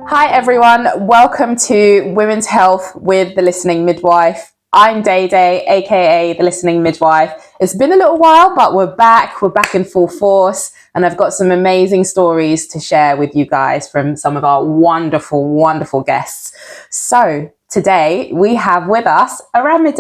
Hi everyone, welcome to Women's Health with the Listening Midwife. I'm Day Day, aka the Listening Midwife. It's been a little while, but we're back in full force, and I've got some amazing stories to share with you guys from some of our wonderful, wonderful guests. So today we have with us Aramide.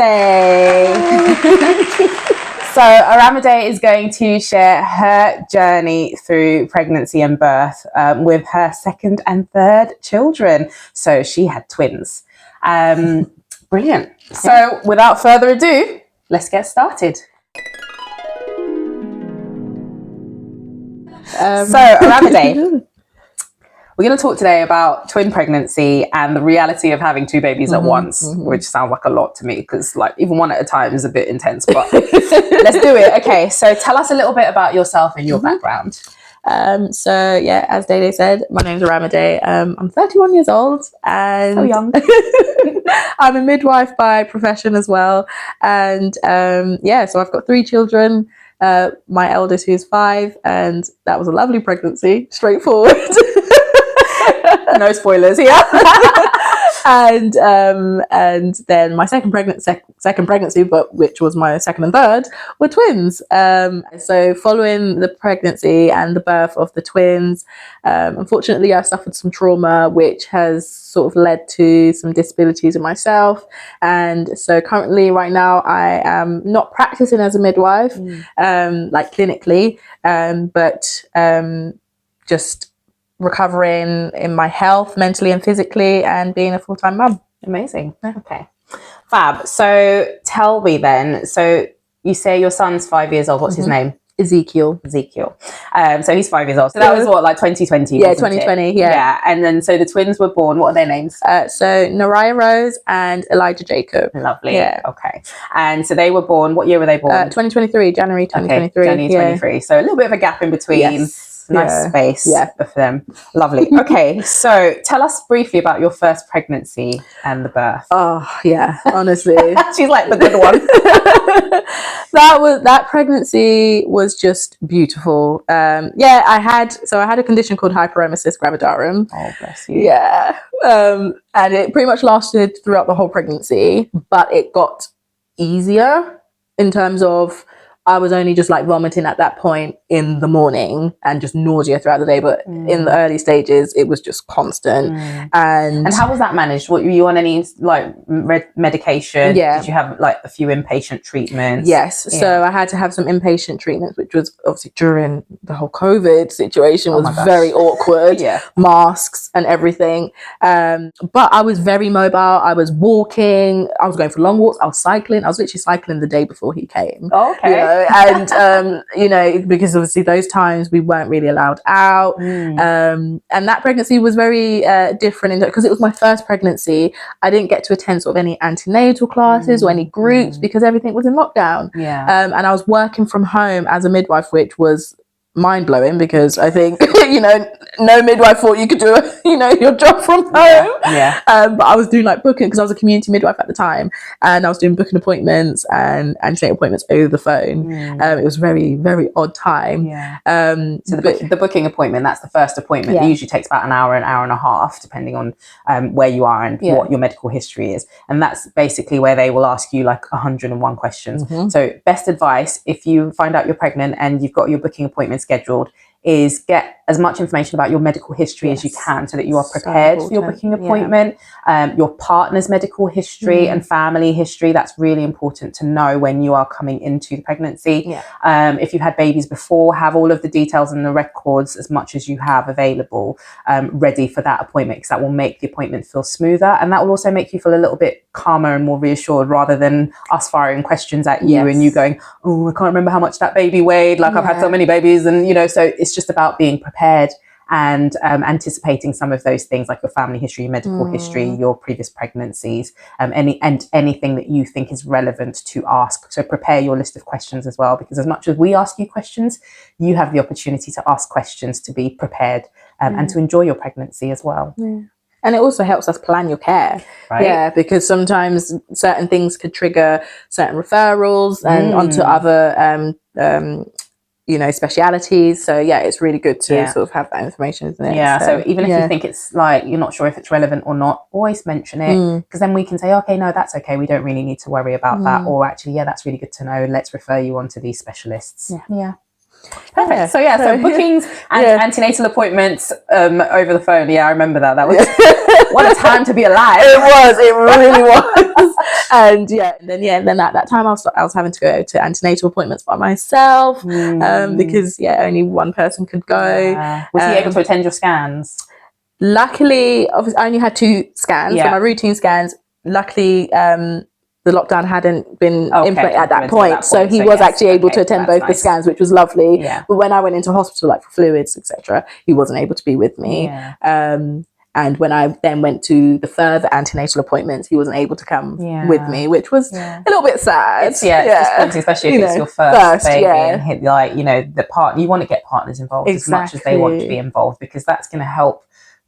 So Aramide is going to share her journey through pregnancy and birth with her second and third children. So she had twins. Brilliant. So without further ado, let's get started. So Aramide, we're going to talk today about twin pregnancy and the reality of having two babies at once, which sounds like a lot to me because like even one at a time is a bit intense, but let's do it. Okay, so tell us a little bit about yourself and your background. So yeah, as Day Day said, my name's Aramide. I'm 31 years old and So young. I'm a midwife by profession as well. And so I've got 3 children. My eldest, who's 5, and that was a lovely pregnancy, straightforward. No spoilers here. And then my second pregnancy, but which was my second and third, were twins. So following the pregnancy and the birth of the twins, unfortunately I suffered some trauma, which has sort of led to some disabilities in myself. And so currently right now I am not practicing as a midwife, like clinically, but just recovering in my health mentally and physically and being a full-time mum. Amazing. Okay. Fab. So tell me then, so you say your son's 5 years old. What's his name? Ezekiel. So he's 5 years old. So that was what, like 2020? Yeah, 2020. Yeah. And then so the twins were born. What are their names? So Naraya Rose and Elijah Jacob. Lovely. Yeah. Okay. And so they were born. What year were they born? 2023, January 2023. Okay, January 23. So a little bit of a gap in between. Yes. Nice space for them. Lovely. Okay, so tell us briefly about your first pregnancy and the birth. Oh yeah, honestly, she's like the good one. that pregnancy was just beautiful. I had a condition called hyperemesis gravidarum. Oh bless you. Yeah, and it pretty much lasted throughout the whole pregnancy, but it got easier in terms of I was only just like vomiting at that point in the morning and just nausea throughout the day. But in the early stages, it was just constant. And how was that managed? Were you on any like medication? Yeah. Did you have like a few inpatient treatments? Yes. Yeah. So I had to have some inpatient treatments, which was obviously during the whole COVID situation was very awkward. Yeah. Masks and everything. But I was very mobile. I was walking. I was going for long walks. I was cycling. I was literally cycling the day before he came. Oh, okay. You know, and because obviously those times we weren't really allowed out, and that pregnancy was very different because it was my first pregnancy. I didn't get to attend sort of any antenatal classes or any groups because everything was in lockdown. And I was working from home as a midwife, which was mind-blowing because I think no midwife thought you could do your job from home. But I was doing like booking because I was a community midwife at the time, and I was doing booking appointments and antenatal appointments over the phone. It was very, very odd time. So the booking appointment, that's the first appointment. It usually takes about an hour and a half depending on where you are and what your medical history is, and that's basically where they will ask you like 101 questions. So best advice if you find out you're pregnant and you've got your booking appointment scheduled is get as much information about your medical history as you can so that you are prepared for your booking appointment. Your partner's medical history and family history, that's really important to know when you are coming into the pregnancy. If you've had babies before, have all of the details and the records as much as you have available ready for that appointment, because that will make the appointment feel smoother, and that will also make you feel a little bit calmer and more reassured rather than us firing questions at you and you going, oh, I can't remember how much that baby weighed, like I've had so many babies, and so it's just about being prepared and anticipating some of those things like your family history, your medical history, your previous pregnancies, anything that you think is relevant to ask. So prepare your list of questions as well, because as much as we ask you questions, you have the opportunity to ask questions to be prepared and to enjoy your pregnancy as well. And it also helps us plan your care. Right. Yeah, because sometimes certain things could trigger certain referrals and onto other you know, specialities. So yeah, it's really good to sort of have that information, isn't it? Yeah. So even if you think it's like you're not sure if it's relevant or not, always mention it, because then we can say, okay, no, that's okay. We don't really need to worry about that. Or actually, yeah, that's really good to know. Let's refer you on to these specialists. Yeah. Perfect. So bookings and antenatal appointments over the phone. Yeah, I remember that. That was what a time to be alive. It really was. And then at that time I was having to go to antenatal appointments by myself because only one person could go. Was he able to attend your scans? Luckily, obviously, I only had 2 scans, so my routine scans. Luckily, the lockdown hadn't been implemented at that point, so he was actually able to attend both the scans, which was lovely. But when I went into hospital, like for fluids, etc., he wasn't able to be with me. And when I then went to the further antenatal appointments, he wasn't able to come with me, which was a little bit sad. It's disappointing, especially if it's your first baby and like, you know, the partner, you want to get partners involved as much as they want to be involved, because that's going to help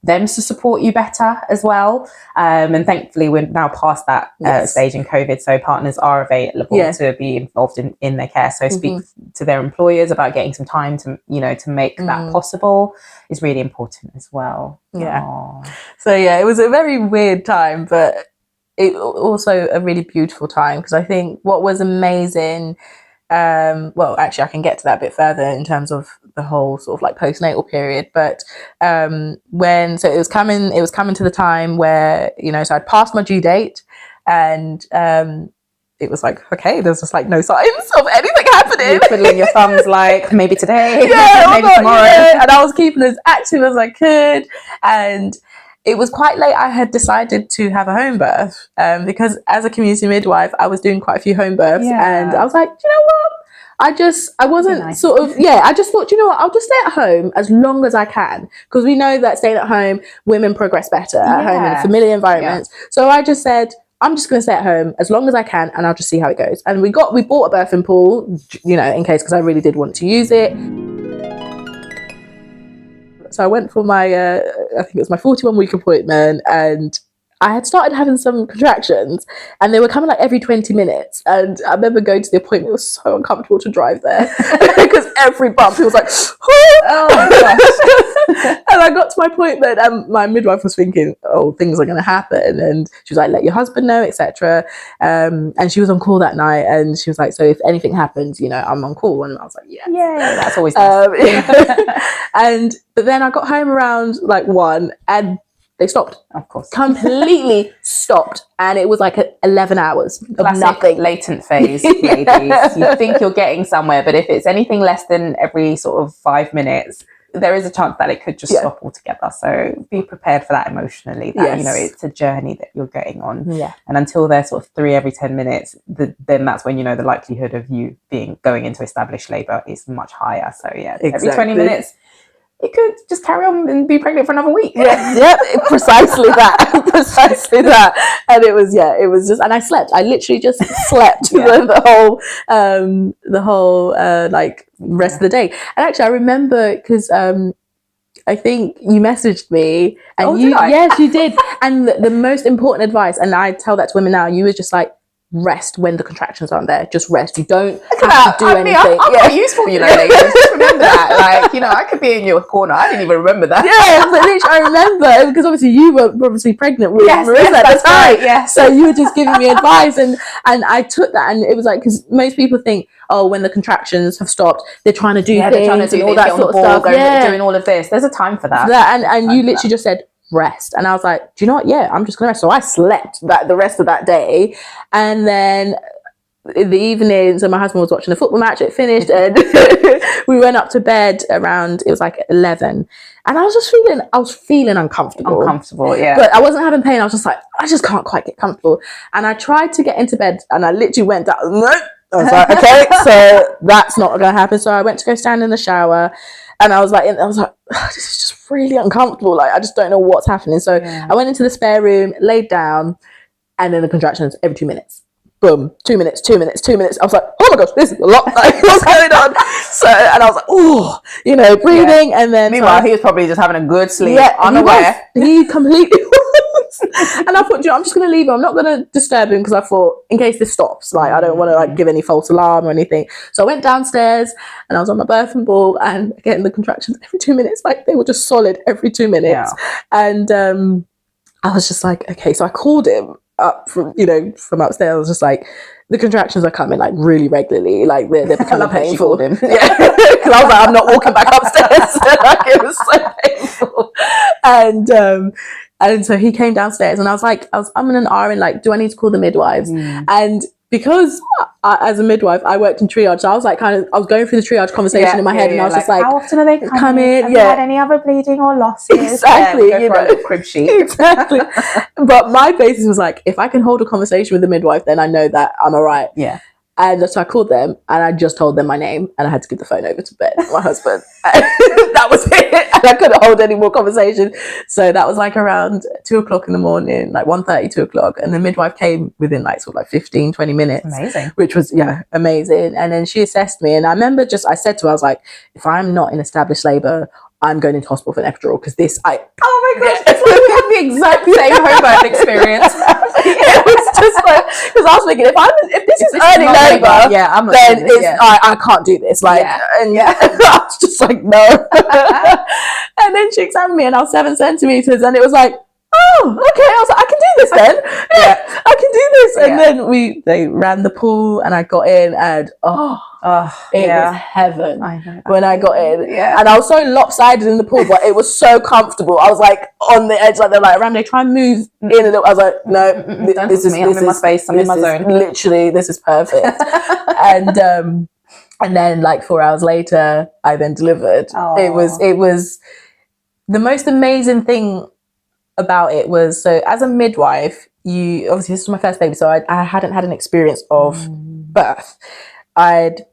them to support you better as well. And thankfully we're now past that stage in COVID, so partners are available to be involved in their care. So speak to their employers about getting some time to, you know, to make that possible is really important as well. So it was a very weird time, but it also a really beautiful time, because I think what was amazing, well, actually I can get to that a bit further in terms of the whole sort of like postnatal period, but when it was coming to the time where, you know, so I'd passed my due date, and it was like, okay, there's just like no signs of anything happening. You're twiddling your thumbs like, maybe today, maybe tomorrow. And I was keeping as active as I could, and it was quite late. I had decided to have a home birth because as a community midwife, I was doing quite a few home births, and I was like, you know what? I just thought, you know what, I'll just stay at home as long as I can, because we know that staying at home, women progress better at home in familiar environments. So I just said, I'm just going to stay at home as long as I can, and I'll just see how it goes. And we bought a birthing pool, you know, in case, because I really did want to use it. So I went for my, I think it was my 41-week appointment, and I had started having some contractions, and they were coming like every 20 minutes. And I remember going to the appointment, it was so uncomfortable to drive there because every bump, it was like, oh my gosh. And I got to my appointment, and my midwife was thinking, oh, things are going to happen. And she was like, let your husband know, etc. And she was on call that night, and she was like, so if anything happens, you know, I'm on call. And I was like, yeah, that's always nice. But then I got home around like 1, and they stopped. Of course. Completely stopped. And it was like 11 hours of Classic nothing. Latent phase, ladies. You think you're getting somewhere, but if it's anything less than every sort of 5 minutes, there is a chance that it could just stop altogether. So be prepared for that emotionally. That, you know, it's a journey that you're going on. And until they're sort of 3 every 10 minutes, then that's when, you know, the likelihood of you going into established labour is much higher. So every 20 minutes, it could just carry on and be pregnant for another week. Precisely that. And it was just, and I slept. I literally just slept the whole like rest of the day. And actually, I remember because I think you messaged me, and yes, you did. And the most important advice, and I tell that to women now, you were just like, rest when the contractions aren't there. Just rest. You don't have to do anything. I'm quite useful, you know, ladies. Just remember that. Like, you know, I could be in your corner. I didn't even remember that. But literally, I remember, because obviously you were obviously pregnant with Marissa at the time. Right, so you were just giving me advice, and I took that, and it was like, because most people think, oh, when the contractions have stopped, they're trying to do things and all that sort of stuff. Doing all of this. There's a time for that. And you literally just said, rest. And I was like, do you know what? Yeah, I'm just gonna rest. So I slept the rest of that day, and then in the evening, so my husband was watching the football match, it finished, and we went up to bed around, it was like 11, and I was feeling uncomfortable, but I wasn't having pain. I was just like, I just can't quite get comfortable, and I tried to get into bed, and I literally went down. I was like, okay, so that's not gonna happen. So I went to go stand in the shower, and I was like, oh, this is just really uncomfortable. Like, I just don't know what's happening. So I went into the spare room, laid down, and then the contractions every 2 minutes. Boom, 2 minutes, 2 minutes, 2 minutes. I was like, oh my gosh, this is a lot. Like, what's going on? So, and I was like, oh, you know, breathing. And then meanwhile, he was probably just having a good sleep, unaware. He completely was. And I thought, I'm just going to leave him. I'm not going to disturb him because I thought, in case this stops, like, I don't want to like give any false alarm or anything. So I went downstairs and I was on my birthing ball and getting the contractions every 2 minutes. Like, they were just solid every 2 minutes. And I was just like, okay. So I called him up from upstairs. I was just like, the contractions are coming like really regularly, like they're becoming painful. Yeah, because I was like, I'm not walking back upstairs. Like, it was so painful. And so he came downstairs, and I was like, I'm in an RN, like, do I need to call the midwives? And because as a midwife, I worked in triage, so I was like, I was going through the triage conversation in my head, and I was just like, how often are they coming? Have you had any other bleeding or losses? Exactly, crib sheet. Exactly. But my basis was like, if I can hold a conversation with the midwife, then I know that I'm all right. Yeah. And so I called them, and I just told them my name, and I had to give the phone over to Ben, my husband. That was it. And I couldn't hold any more conversation. So that was like around 2 o'clock in the morning, like 1:30, 2 o'clock. And the midwife came within like sort of like 15, 20 minutes. Amazing. Which was, amazing. And then she assessed me. And I remember I said to her, I was like, if I'm not in established labour, I'm going into hospital for an epidural, because this, oh my gosh, it's like we had the exact same home birth experience. It was just like, because I was thinking, if this is early labour, then I can't do this. Like, and I was just like, no. And then she examined me, and I was 7 centimeters, and it was like, oh, okay. I was like, I can do this then. I can do this. And then they ran the pool, and I got in, and it was heaven. I know when I got in. And I was so lopsided in the pool, but it was so comfortable. I was like on the edge, like they're like, Aramide, try and move in, and I was like, no, this is I'm in my space. I'm in my zone. Literally, this is perfect. And then like 4 hours later, I then delivered. It was the most amazing thing about it was, so as a midwife, obviously this was my first baby, so I hadn't had an experience of birth. I'd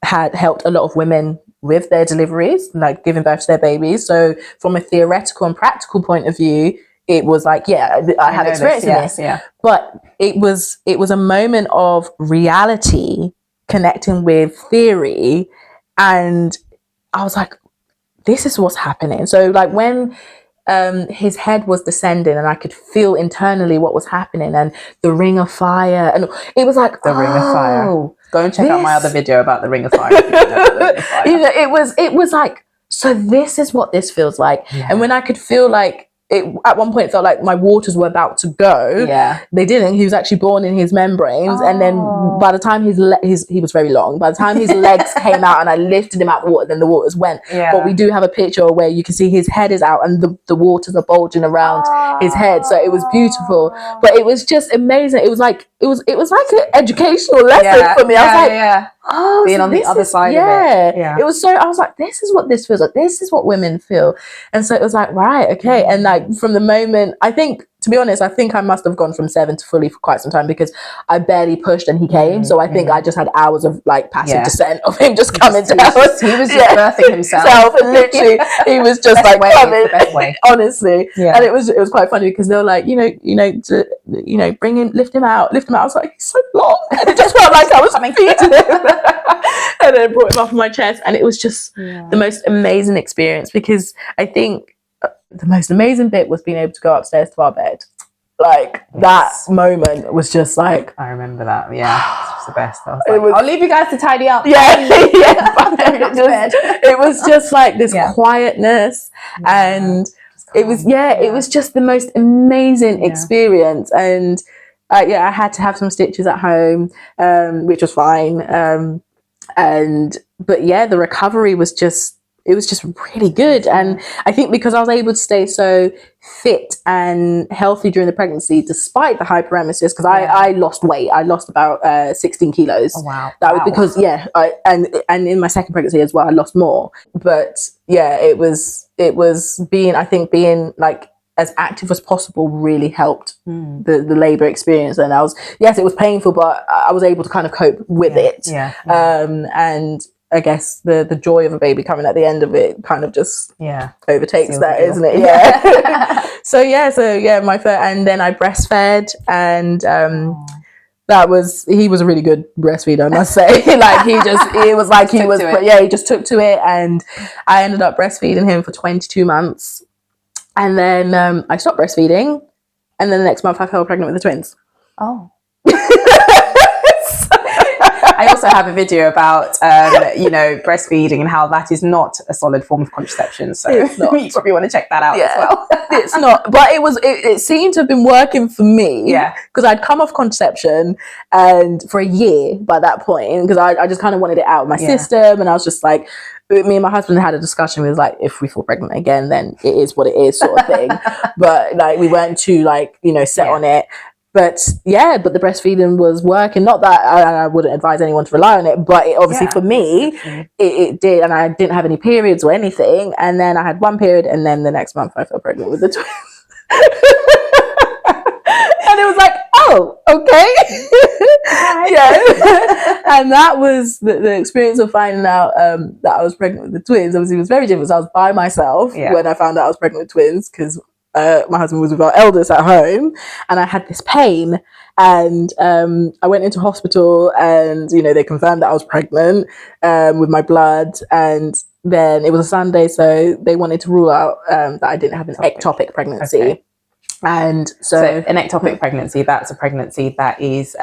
had helped a lot of women with their deliveries, like giving birth to their babies. So from a theoretical and practical point of view, it was like, I had experience in this. But it was a moment of reality connecting with theory, and I was like, this is what's happening. So like when his head was descending, and I could feel internally what was happening, and the ring of fire, and it was like the ring of fire. Go and check out my other video about the ring of fire. It was like, so this is what this feels like. And when I could feel like it, at one point it felt like my waters were about to go. They didn't. He was actually born in his membranes, and then by the time he was very long. By the time his legs came out and I lifted him out the water, then the waters went. But we do have a picture where you can see his head is out and the waters are bulging around his head. So it was beautiful, but it was just amazing. It was like an educational lesson for me. I was like, being on the other side of it. It was so, I was like, this is what this feels like. This is what women feel. And so it was like, right, okay. And like from the moment, I think, to be honest, I think I must have gone from 7 to fully for quite some time, because I barely pushed and he came. So I think I just had hours of like passive descent of him just coming down. He was just birthing himself. And literally, he was just like coming. The best way. Honestly. And it was quite funny, because they were like, bring him, lift him out. I was like, he's so long. And it just felt like I was feeding him. And then I brought him off my chest, and it was just the most amazing experience, because I think the most amazing bit was being able to go upstairs to our bed. Like that moment was just like, I remember that. It was the best. I was like, I'll leave you guys to tidy up. It was just like this quietness, and it was just the most amazing experience. And I had to have some stitches at home, which was fine. But the recovery was just really good. And I think because I was able to stay so fit and healthy during the pregnancy, despite the hyperemesis, because I lost weight. I lost about 16 kilos. Oh, wow. That was because, and in my second pregnancy as well, I lost more. But it was being like as active as possible really helped the labor experience. And it was painful, but I was able to kind of cope with it. And I guess the joy of a baby coming at the end of it kind of just overtakes that, isn't it? So my first, and then I breastfed, and he was a really good breastfeeder, I must say. Like he just took to it, and I ended up breastfeeding him for 22 months. And then I stopped breastfeeding. And then the next month I fell pregnant with the twins. Oh. I also have a video about, breastfeeding and how that is not a solid form of contraception. So you probably want to check that out as well. It's not, but it seemed to have been working for me. Yeah. Because I'd come off contraception and for a year by that point, because I just kind of wanted it out of my system. And I was just like, me and my husband had a discussion. We was like, if we fall pregnant again, then it is what it is, sort of thing. But like, we weren't too set on it. But the breastfeeding was working. Not that I wouldn't advise anyone to rely on it, but it, obviously for me, it did. And I didn't have any periods or anything. And then I had one period, and then the next month I fell pregnant with the twins. And it was like, oh, okay. And that was the experience of finding out that I was pregnant with the twins. Obviously, it was very different. So I was by myself when I found out I was pregnant with twins, because my husband was with our eldest at home, and I had this pain, and I went into hospital, and they confirmed that I was pregnant with my blood, and then it was a Sunday, so they wanted to rule out that I didn't have an ectopic pregnancy. Okay. And so an ectopic pregnancy, that's a pregnancy that is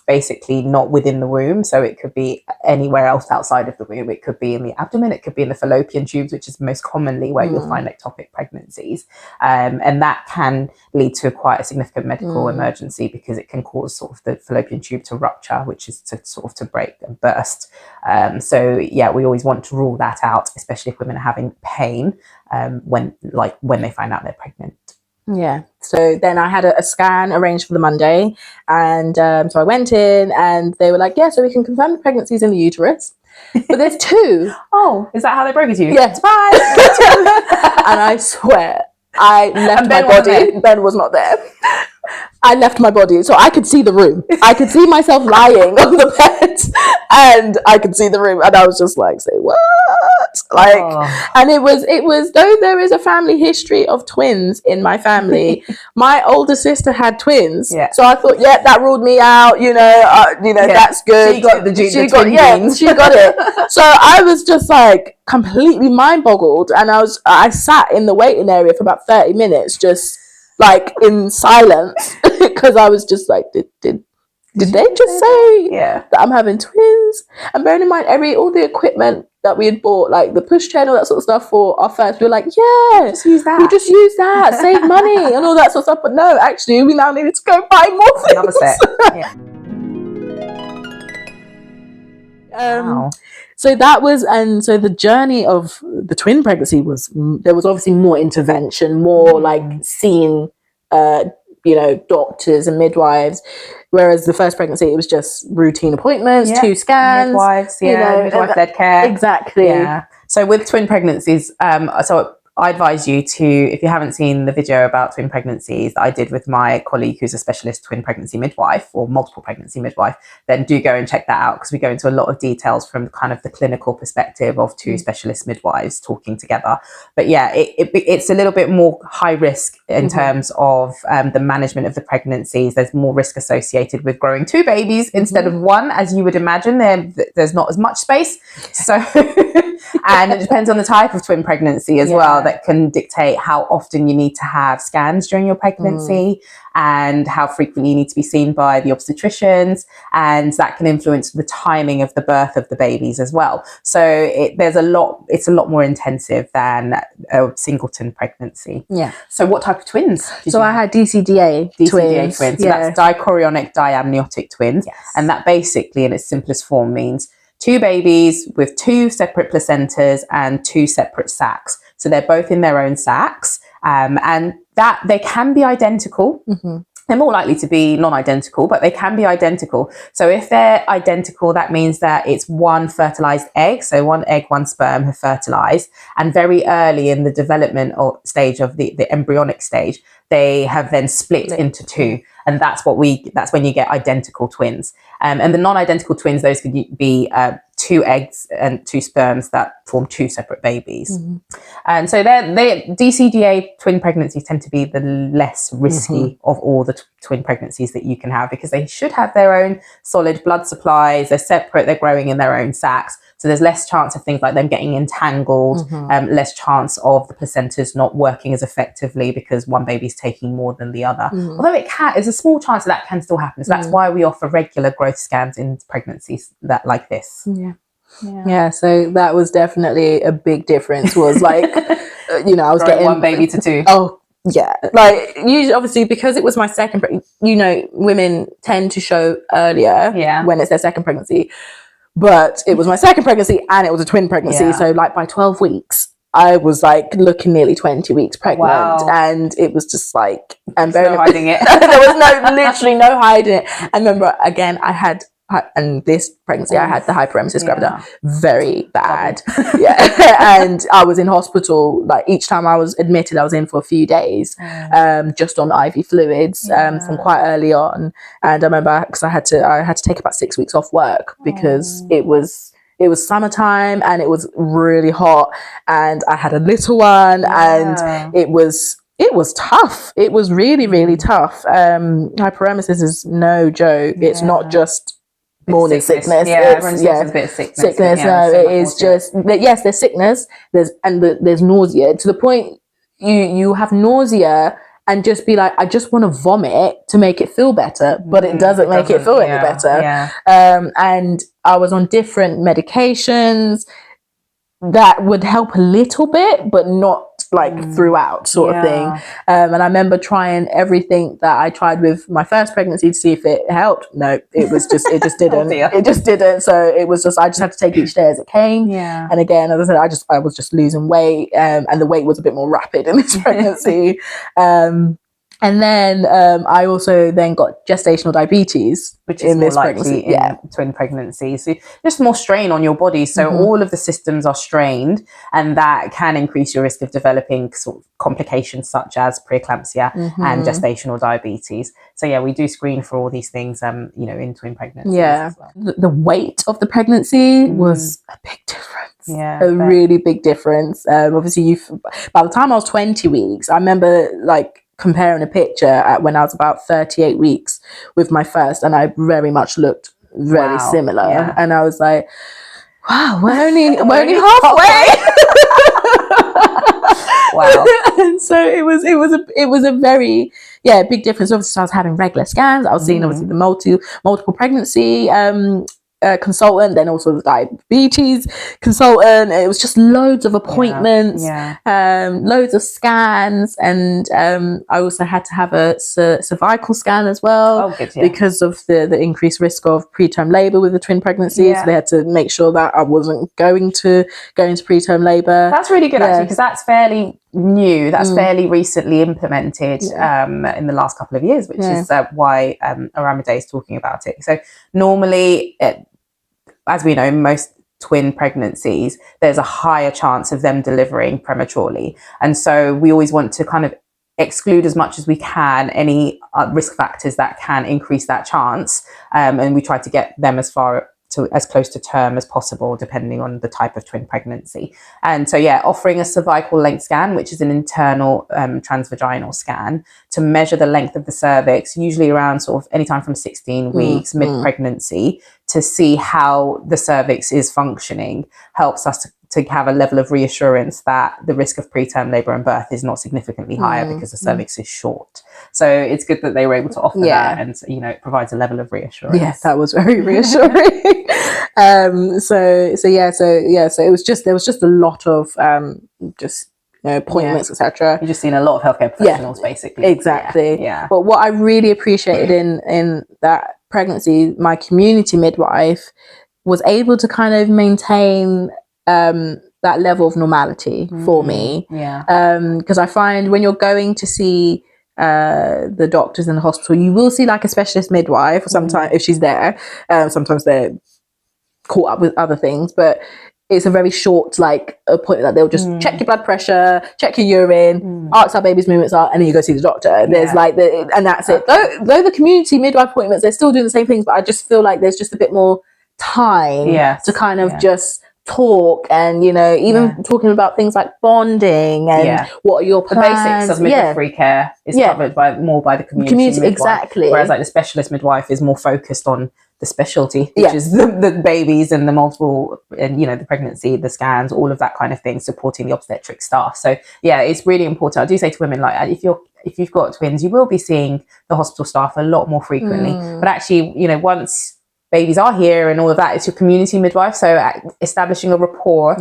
basically not within the womb. So it could be anywhere else outside of the womb. It could be in the abdomen, it could be in the fallopian tubes, which is most commonly where you'll find ectopic pregnancies. And that can lead to quite a significant medical emergency, because it can cause sort of the fallopian tube to rupture, which is to break and burst. We always want to rule that out, especially if women are having pain when they find out they're pregnant. Yeah. So then I had a scan arranged for the Monday, and so I went in, and they were like, yeah, so we can confirm the pregnancy's in the uterus, but there's two. Oh, is that how they broke it to you? Yes. Bye. And I swear, I left my body. Ben was not there. I left my body, so I could see the room. I could see myself lying on the bed, and I could see the room, and I was just like, say what? And it was though there is a family history of twins in my family. My older sister had twins, so I thought, that ruled me out. That's good. She got the genes. She got it. So I was just like completely mind boggled, and I sat in the waiting area for about 30 minutes, just like in silence, because I was just like, did they just say that I'm having twins? And bearing in mind, all the equipment that we had bought, like the pushchair and all that sort of stuff for our first, we were like, just use that. We'll just use that, save money and all that sort of stuff. But no, actually, we now needed to go buy more things. Another set. Wow. So that was, and so the journey of the twin pregnancy there was obviously more intervention, more like seeing, doctors and midwives. Whereas the first pregnancy, it was just routine appointments, 2 scans. Midwives, midwife-led care. Exactly. Yeah. So with twin pregnancies, I advise you to, if you haven't seen the video about twin pregnancies that I did with my colleague who's a specialist twin pregnancy midwife or multiple pregnancy midwife, then do go and check that out, because we go into a lot of details from kind of the clinical perspective of 2 specialist midwives talking together. But it's a little bit more high risk in terms of the management of the pregnancies. There's more risk associated with growing 2 babies instead of 1, as you would imagine. There's not as much space. So, and it depends on the type of twin pregnancy as well. That can dictate how often you need to have scans during your pregnancy and how frequently you need to be seen by the obstetricians, and that can influence the timing of the birth of the babies as well. So it's a lot more intensive than a singleton pregnancy. Yeah. So what type of twins? I had DCDA twins. So that's dichorionic diamniotic twins, and that basically in its simplest form means 2 babies with 2 separate placentas and 2 separate sacs. So they're both in their own sacs, and that they can be identical. They're more likely to be non-identical, but they can be identical. So if they're identical, that means that it's 1 fertilized egg. So 1 egg, 1 sperm have fertilized, and very early in the development or stage of the embryonic stage, they have then split into 2. And that's when you get identical twins. And the non-identical twins, those could be 2 eggs and 2 sperms that form 2 separate babies. And so DCDA twin pregnancies tend to be the less risky of all the twin pregnancies that you can have, because they should have their own solid blood supplies. They're separate, they're growing in their own sacs. So there's less chance of things like them getting entangled, less chance of the placentas not working as effectively because one baby's taking more than the other. Although there's a small chance that can still happen. So that's why we offer regular growth scans in pregnancies that like this. Yeah, so that was definitely a big difference, was like, you know, I was getting 1 baby to 2. Oh, yeah. Like, usually, obviously, because it was my second, you know, women tend to show earlier when it's their second pregnancy. But it was my second pregnancy and it was a twin pregnancy. Yeah. So, like, by 12 weeks, I was like looking nearly 20 weeks pregnant. Wow. And it was just like, and no hiding it. There was literally no hiding it. I remember, again, and this pregnancy, I had the hyperemesis gravida, very bad. And I was in hospital, like each time I was admitted, I was in for a few days, just on IV fluids, from quite early on. And I remember, because I had to take about 6 weeks off work because it was summertime and it was really hot, and I had a little one, and it was tough. It was really, really tough. Hyperemesis is no joke. It's not just morning sickness. Yeah, everyone says a bit of sickness. No, it is just, yes, there's sickness, there's nausea, to the point you have nausea and just be like, I just want to vomit to make it feel better, but it doesn't make it feel any better. And I was on different medications that would help a little bit, but not like throughout sort of thing. And I remember trying everything that I tried with my first pregnancy to see if it helped. No, it just didn't. It just didn't. So it was just, I just had to take each day as it came. And again, as I said, I was just losing weight, and the weight was a bit more rapid in this pregnancy. And then I also then got gestational diabetes, which is in this pregnancy, in twin pregnancies. So just more strain on your body. So all of the systems are strained, and that can increase your risk of developing sort of complications such as preeclampsia and gestational diabetes. So yeah, we do screen for all these things, you know, in twin pregnancies. As well. The weight of the pregnancy was a big difference. A really big difference. Obviously, by the time I was 20 weeks, I remember like comparing a picture at when I was about 38 weeks with my first, and I very much looked very similar. And I was like, wow, we're only halfway. Wow. And so it was a very big difference. Obviously, I was having regular scans. I was seeing obviously the multiple pregnancy consultant, then also the diabetes consultant. It was just loads of appointments, loads of scans, and I also had to have a cervical scan as well, because of the increased risk of preterm labor with the twin pregnancy. So they had to make sure that I wasn't going to preterm labor. That's really good actually, because that's fairly new. That's fairly recently implemented in the last couple of years, which is why Aramide is talking about it. So normally, as we know, most twin pregnancies, there's a higher chance of them delivering prematurely. And so we always want to kind of exclude as much as we can any risk factors that can increase that chance. And we try to get them as close to term as possible, depending on the type of twin pregnancy. And so, offering a cervical length scan, which is an internal transvaginal scan to measure the length of the cervix, usually around sort of anytime from 16 weeks, mid-pregnancy, to see how the cervix is functioning, helps us to have a level of reassurance that the risk of preterm labor and birth is not significantly higher because the cervix is short. So it's good that they were able to offer that, and you know, it provides a level of reassurance. Yes, that was very reassuring. So it was just, there was just a lot of appointments, etc. You've just seen a lot of healthcare professionals, basically. Exactly. But what I really appreciated in that pregnancy, my community midwife was able to kind of maintain that level of normality for me. Because I find when you're going to see the doctors in the hospital, you will see like a specialist midwife sometimes if she's there. Sometimes they're caught up with other things, but it's a very short like appointment that they'll just check your blood pressure, check your urine, ask how baby's movements are, and then you go see the doctor. There's like and that's it. Though the community midwife appointments, they're still doing the same things, but I just feel like there's just a bit more time to kind of just talk, and you know, even talking about things like bonding and what are your plans. The basics of midwifery care is covered by the community midwife, exactly. Whereas like the specialist midwife is more focused on the specialty, which is the babies and the multiple, and, you know, the pregnancy, the scans, all of that kind of thing, supporting the obstetric staff. So yeah, it's really important. I do say to women, like, if you've got twins, you will be seeing the hospital staff a lot more frequently. But actually, you know, once babies are here and all of that, it's your community midwife. So establishing a rapport,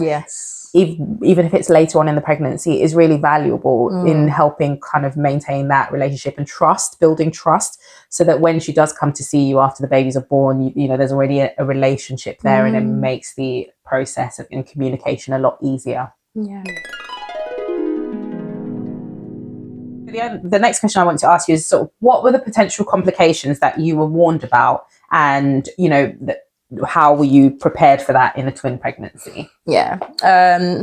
even if it's later on in the pregnancy, is really valuable in helping kind of maintain that relationship and trust, building trust, so that when she does come to see you after the babies are born, you know, there's already a relationship there, and it makes the process of communication a lot easier. The next question I want to ask you is sort of, what were the potential complications that you were warned about, and, you know, how were you prepared for that in a twin pregnancy?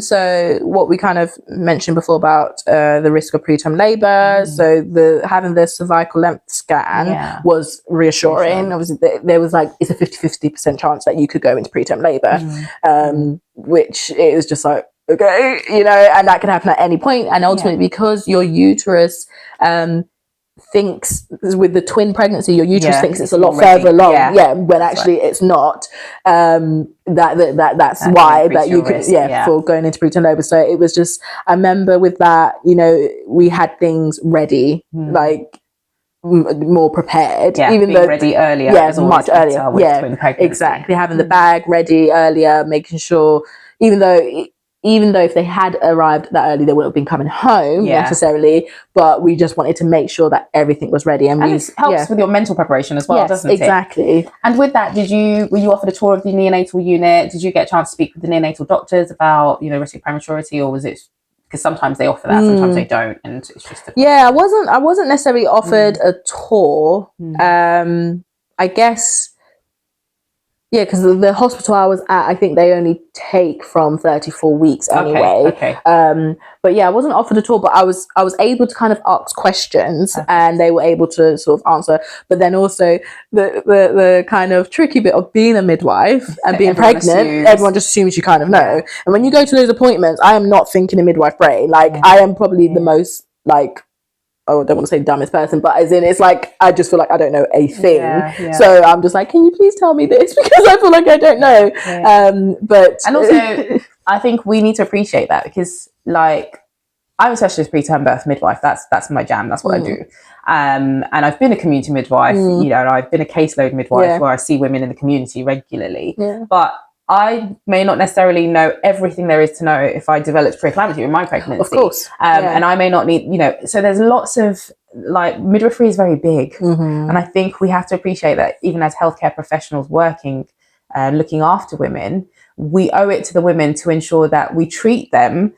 So what we kind of mentioned before about the risk of preterm labor, so having the cervical length scan was reassuring. Obviously there was like, it's a 50% chance that you could go into preterm labor, which it was just like, okay, you know, and that can happen at any point. And ultimately, because your uterus thinks, with the twin pregnancy, your uterus thinks it's a lot further along, when actually it's not. That's why that you could for going into preterm labor. So it was just, I remember with that, you know, we had things ready, like more prepared, even though ready earlier, much earlier, twin pregnancy. Exactly, having the bag ready earlier, making sure, even though if they had arrived that early, they wouldn't have been coming home necessarily, but we just wanted to make sure that everything was ready. And it helps with your mental preparation as well, doesn't it? Exactly. And with that, were you offered a tour of the neonatal unit? Did you get a chance to speak with the neonatal doctors about, you know, risk of prematurity, or was it, because sometimes they offer that, sometimes they don't, and it's just I wasn't necessarily offered a tour. I guess, because the hospital I was at, I think they only take from 34 weeks anyway. But I wasn't offered a tour, but I was able to kind of ask questions, and they were able to sort of answer. But then also the kind of tricky bit of being a midwife and being pregnant, everyone just assumes you kind of know. And when you go to those appointments, I am not thinking in midwife brain. Like, I am probably the most, like, I don't want to say dumbest person, but as in, it's like, I just feel like I don't know a thing. So I'm just like, can you please tell me this? Because I feel like I don't know. And also, I think we need to appreciate that, because, like, I'm a specialist preterm birth midwife. That's my jam. That's what I do. And I've been a community midwife, you know, and I've been a caseload midwife where I see women in the community regularly. But I may not necessarily know everything there is to know if I developed preeclampsia in my pregnancy. Of course. And I may not need, you know, so there's lots of, like, midwifery is very big. And I think we have to appreciate that even as healthcare professionals working, looking after women, we owe it to the women to ensure that we treat them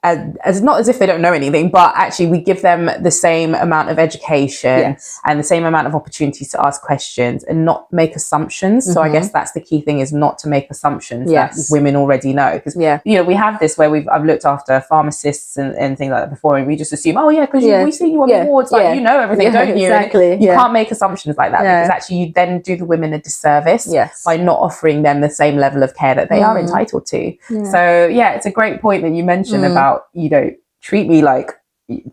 as not as if they don't know anything, but actually we give them the same amount of education and the same amount of opportunities to ask questions and not make assumptions. So I guess that's the key thing, is not to make assumptions that women already know, because you know, we have this where I've looked after pharmacists and things like that before, and we just assume, because we see you on the wards, like, you know everything, don't you? Exactly. You can't make assumptions like that, because actually you then do the women a disservice by not offering them the same level of care that they are entitled to. So it's a great point that you mentioned about, you know, treat me like,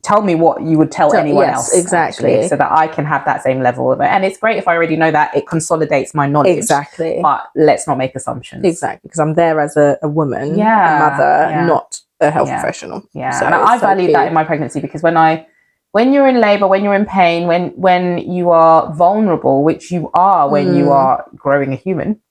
tell me what you would tell anyone else, actually, so that I can have that same level of it. And it's great if I already know that, it consolidates my knowledge, but let's not make assumbtions, because I'm there as a woman, a mother, not a health professional. So and I valued that in my pregnancy, because when you're in labor, when you're in pain, when you are vulnerable, which you are when you are growing a human,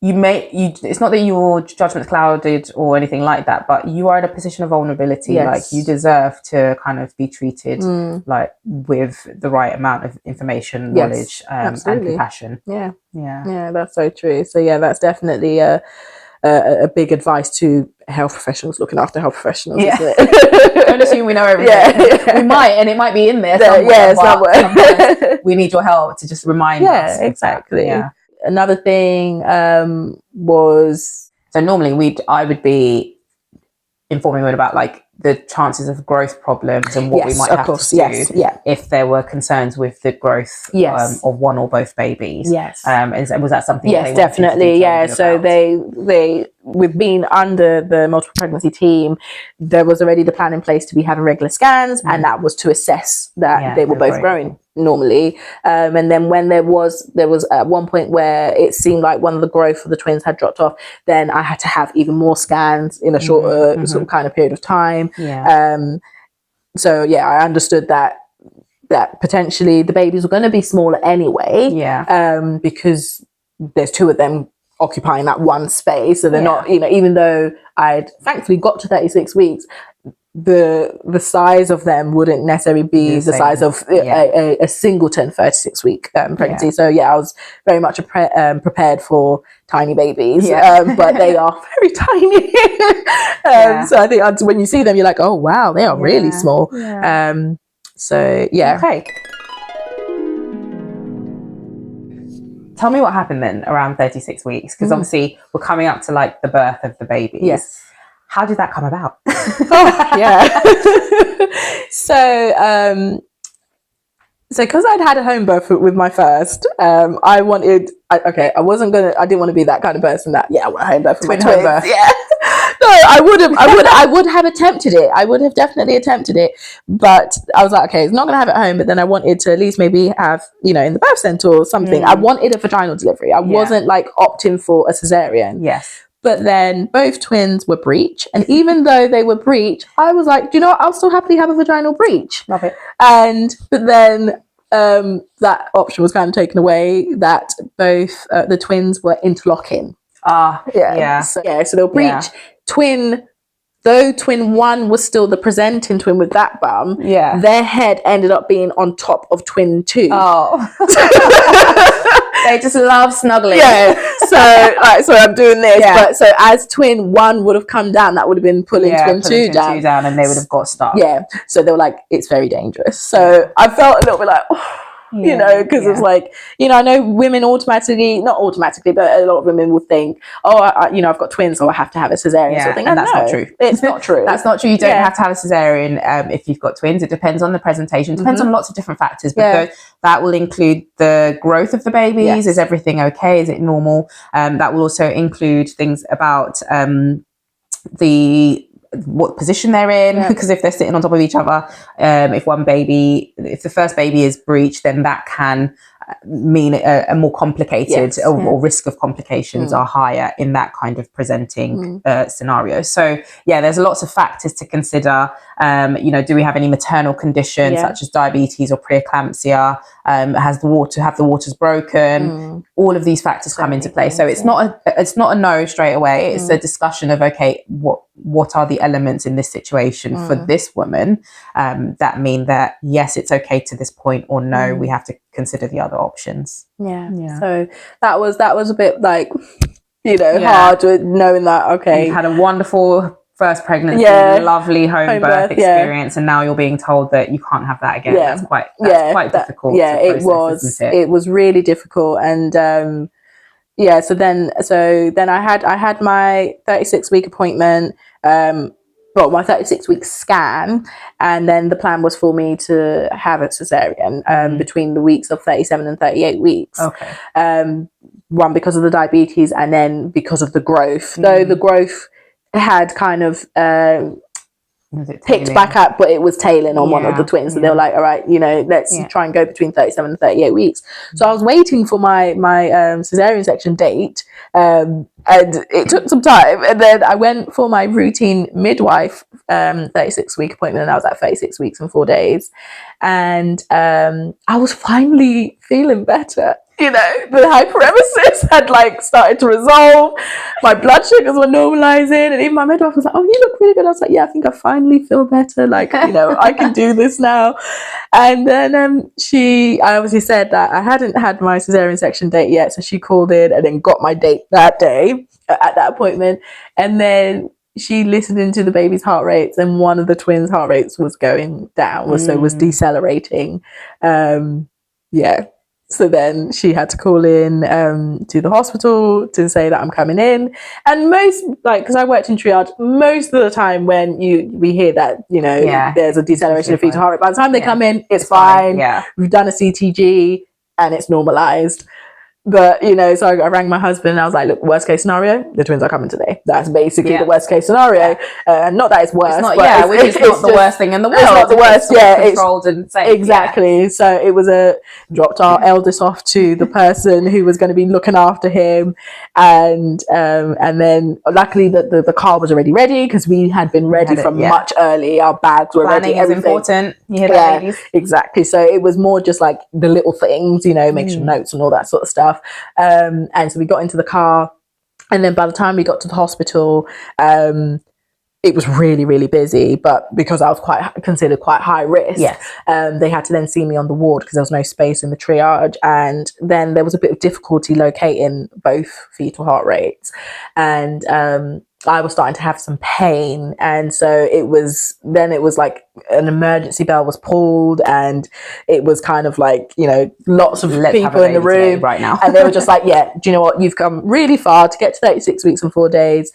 it's not that your judgment's clouded or anything like that, but you are in a position of vulnerability. Like, you deserve to kind of be treated like with the right amount of information, knowledge, and compassion. That's so true. So that's definitely a big advice to health professionals looking after health professionals. Isn't it? Don't assume we know everything. We might, and it might be in there somewhere. We need your help to just remind us. Exactly. Another thing was, so normally I would be informing women about, like, the chances of growth problems and what we might have to do if there were concerns with the growth of one or both babies. And was that something? Yes, definitely. So they with being under the multiple pregnancy team, there was already the plan in place to be having regular scans, and that was to assess that they were both growing normally. And then when there was at one point where it seemed like one of the growth of the twins had dropped off, then I had to have even more scans in a shorter sort of kind of period of time. So yeah, I understood that potentially the babies were going to be smaller anyway, because there's two of them occupying that one space, so they're not, you know, even though I'd thankfully got to 36 weeks, the size of them wouldn't necessarily be the size of a singleton 36-week pregnancy. So yeah, I was very much prepared for tiny babies, but they are very tiny. So I think when you see them, you're like, oh wow, they are really small. So yeah. Okay. Tell me what happened then around 36 weeks, because obviously we're coming up to like the birth of the babies. Yes. How did that come about? So because I'd had a home birth with my first, I didn't want to be that kind of person that, I want a home birth with my twins. Yeah. No, I would have attempted it. I would have definitely attempted it. But I was like, okay, it's not going to have it at home. But then I wanted to at least maybe have, you know, in the birth center or something. I wanted a vaginal delivery. I wasn't like opting for a caesarean. Yes. But then both twins were breech. And even though they were breech, I was like, do you know what? I'll still happily have a vaginal breech. Love it. But then that option was kind of taken away, that both the twins were interlocking. So they were breech. Though twin one was still the presenting twin with that bum, their head ended up being on top of twin two. They just love snuggling. So I'm doing this, but so as twin one would have come down, that would have been pulling twin two down, and they would have got stuck. So they were like, it's very dangerous. So I felt a little bit like, you know, because it's like, you know, I know women not automatically, but a lot of women will think, you know, I've got twins, so I have to have a cesarean. So I think, and that's not true. It's not true. That's not true. You don't have to have a cesarean if you've got twins. It depends on the presentation. It depends on lots of different factors. But that will include the growth of the babies. Is everything okay? Is it normal? That will also include things about what position they're in, because if they're sitting on top of each other, if the first baby is breech, then that can mean a more complicated or risk of complications are higher in that kind of presenting scenario. So there's lots of factors to consider. You know, do we have any maternal conditions such as diabetes or preeclampsia? Have the waters broken? All of these factors come into play. So it's not a no straight away. It's a discussion of, okay, what are the elements in this situation for this woman that mean that yes, it's okay to this point, or no, we have to consider the other options. So that was a bit like, you know, hard with knowing that, okay, you had a wonderful first pregnancy, lovely home birth experience, and now you're being told that you can't have that again. That's quite difficult to process, isn't it? It was really difficult. And so then I had my 36-week appointment, my 36-week scan, and then the plan was for me to have a cesarean between the weeks of 37 and 38 weeks. One, because of the diabetes, and then because of the growth. Though the growth had kind of picked back up, but it was tailing on one of the twins. So they were like, all right, you know, let's try and go between 37 and 38 weeks. So I was waiting for my cesarean section date, and it took some time. And then I went for my routine midwife 36-week appointment, and I was at 36 weeks and 4 days. And I was finally feeling better. You know, the hyperemesis had like started to resolve. My blood sugars were normalizing, and even my midwife was like, "Oh, you look really good." I was like, "Yeah, I think I finally feel better. Like, you know, I can do this now." And then I obviously said that I hadn't had my cesarean section date yet, so she called in and then got my date that day at that appointment. And then she listened into the baby's heart rates, and one of the twins' heart rates was going down, was decelerating. So then she had to call in to the hospital to say that I'm coming in. And because I worked in triage, most of the time when we hear that, you know, there's a deceleration of fetal heart rate, by the time they come in, it's fine. We've done a CTG and it's normalized. But, you know, so I rang my husband and I was like, look, worst case scenario, the twins are coming today. That's basically the worst case scenario. Not that it's worse. It's not, but it's not the worst thing in the world. It's not the worst, It's controlled and safe. Exactly. Yeah. So it was dropped our eldest off to the person who was going to be looking after him. And then luckily the car was already ready because we had been ready from much early. Our bags were ready. Planning is important. You hear that, ladies? Exactly. So it was more just like the little things, you know, make some notes and all that sort of stuff. And so we got into the car, and then by the time we got to the hospital, it was really, really busy. But because I was considered quite high risk, they had to then see me on the ward because there was no space in the triage. And then there was a bit of difficulty locating both fetal heart rates. And I was starting to have some pain, and so it was like an emergency bell was pulled, and it was kind of like, you know, lots of people in the room right now, and they were just like, yeah, do you know what, you've come really far to get to 36 weeks and 4 days.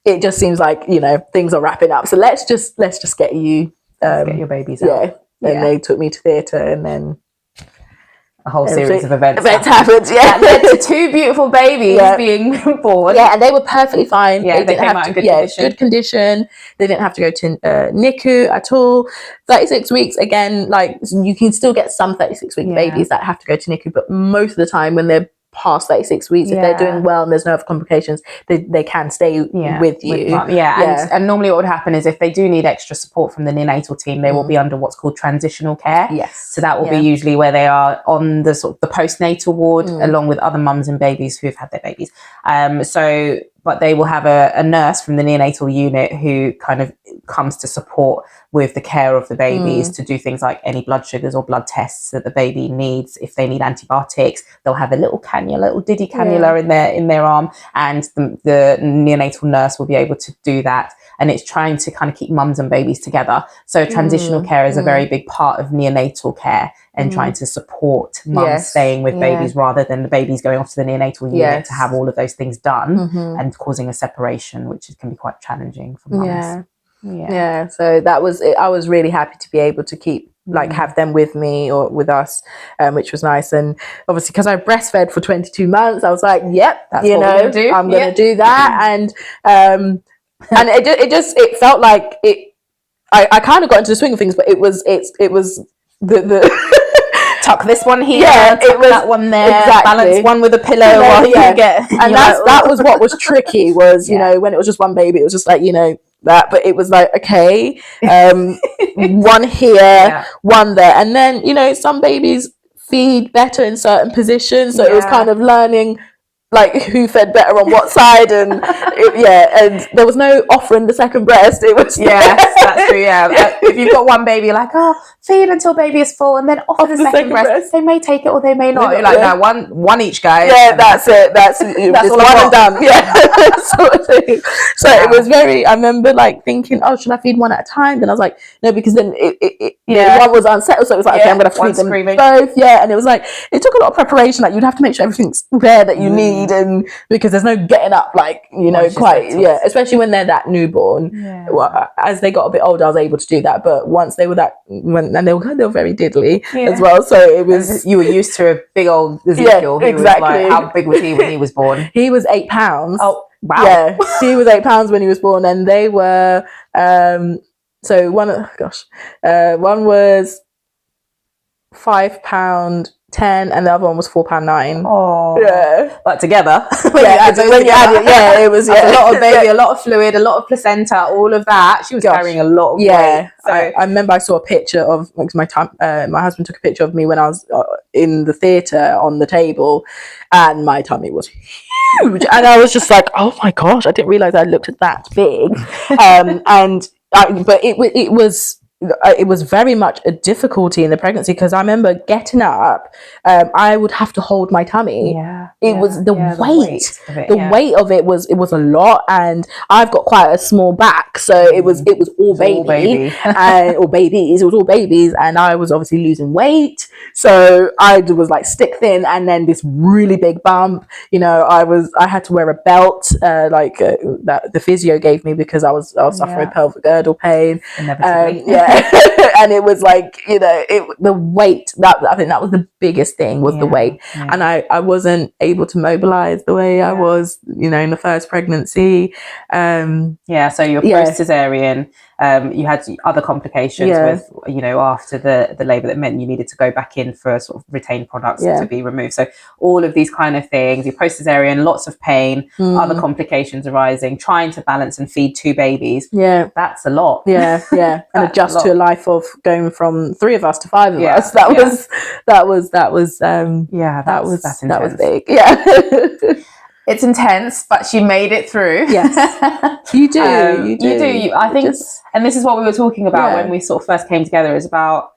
It just seems like, you know, things are wrapping up, so let's just get you get your babies out. And they took me to theatre, and then a whole series of events happened. That led to 2 beautiful babies being born. Yeah, and they were perfectly fine. Yeah, they came out in good condition. They didn't have to go to NICU at all. 36 weeks, again, like you can still get some 36-week babies that have to go to NICU, but most of the time when they're past 36 weeks, if they're doing well and there's no other complications, they can stay with you. And normally what would happen is if they do need extra support from the neonatal team, they will be under what's called transitional care. So that will be usually where they are on the sort of the postnatal ward along with other mums and babies who've had their babies. But they will have a nurse from the neonatal unit who kind of comes to support with the care of the babies to do things like any blood sugars or blood tests that the baby needs. If they need antibiotics, they'll have a little cannula, little diddy cannula in their arm, and the neonatal nurse will be able to do that. And it's trying to kind of keep mums and babies together. So transitional care is a very big part of neonatal care and trying to support mums staying with babies rather than the babies going off to the neonatal unit to have all of those things done and causing a separation, which can be quite challenging for mums. So that was it. I was really happy to be able to keep have them with me or with us, which was nice. And obviously because I breastfed for 22 months, I was like, that's you know, I'm gonna do that. And it felt like it. I kind of got into the swing of things, but it was the tuck this one here, it was that one there, balance one with a pillow while you get. And that was what was tricky was, you know, when it was just one baby, it was just like, you know, that, but it was like, okay, one here, one there. And then, you know, some babies feed better in certain positions. So it was kind of learning like who fed better on what side, and and there was no offering the second breast. It was that's true. If you've got one baby, like feed until baby is full and then offer the second breast. They may take it or they may not. You're like, no, one each, guys. Yeah, that's it. That's all one and done. Yeah, sort of thing. So it was very. I remember like thinking, should I feed one at a time? Then I was like, no, because then one was unsettled, so it was like, okay, I'm gonna feed them both. Yeah, and it was like it took a lot of preparation. Like you'd have to make sure everything's there that you need. And because there's no getting up, like, you know, especially when they're that newborn. Well, as they got a bit older, I was able to do that, but once they were and they were very diddly as well, so it was, you were used to a big old Ezekiel. Exactly. How big was he when he was born? He was 8 pounds. Oh wow. Yeah, he was 8 pounds when he was born, and they were so one was £5.10 and the other one was £4.9. Oh, yeah, but together, when you add it, it was a lot of baby, a lot of fluid, a lot of placenta, all of that. She was carrying a lot of weight. So I remember I saw a picture of my husband took a picture of me when I was in the theatre on the table, and my tummy was huge, and I was just like, oh my gosh, I didn't realize I looked that big, but it was very much a difficulty in the pregnancy because I remember getting up, I would have to hold my tummy. It was the weight of it was a lot, and I've got quite a small back, so it was all baby. And or babies. It was all babies, and I was obviously losing weight, so I was like stick thin, and then this really big bump. You know, I had to wear a belt, that the physio gave me because I was suffering pelvic girdle pain. Inevitably. And it was like, you know, the weight, I think that was the biggest thing, was the weight. And I wasn't able to mobilize the way I was, you know, in the first pregnancy. So you're post-caesarean, you had other complications with, you know, after the labour, that meant you needed to go back in for sort of retained products to be removed. So all of these kind of things, you're post-caesarean, lots of pain, other complications arising, trying to balance and feed 2 babies. That's a lot. And adjust to a life of going from 3 of us to 5 of us. That was big. It's intense, but she made it through. Yes, you do. I think, and this is what we were talking about when we sort of first came together, is about